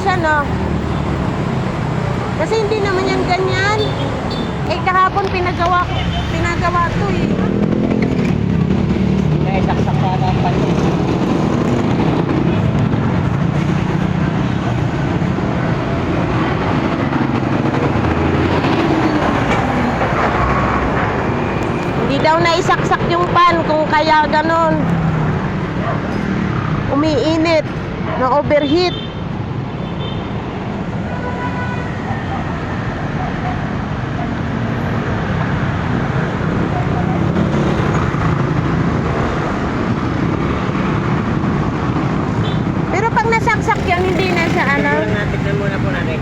ano. Kasi hindi naman yan ganyan. Eh, kahapon pinagawa to eh. Naisaksak pa na ang panyo. Hindi daw naisaksak yung pan kung kaya ganon. Umiinit, na overheat. Pero pag nasaksak yan, hindi na siya ano. Tignan muna po natin.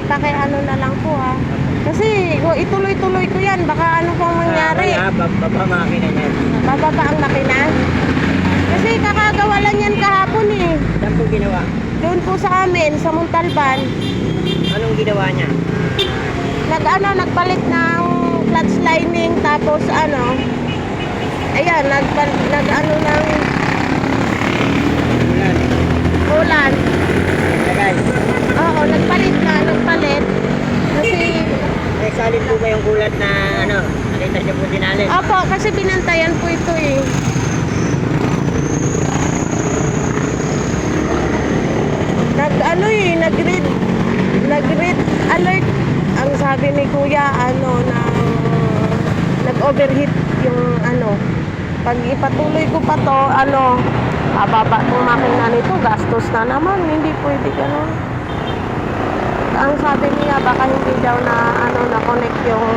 Paki ano na lang po ha. Kasi ituloy-tuloy ko yan. Baka ano pong mangyari. Baba makina niya. Bababa ang makina. Kasi kakagawa lang yan kahapon eh. Saan po ginawa? Doon po sa amin, sa Montalban. Anong ginawa niya? Nagpalit ng clutch lining. Tapos ano, ayan, ng Ulan. ulan. Lagay. Oo, nagpalit. Kasi, Salin po ba yung kulat na ano? Nakita siya po dinalin. opo, kasi binantayan po ito eh. Nag-red alert ang sabi ni kuya nag-overheat yung pag ipatuloy ko pa to bababa tong makina nito, gastos na naman, hindi pwede ganun. Ang sabi niya baka hindi daw na na connect yung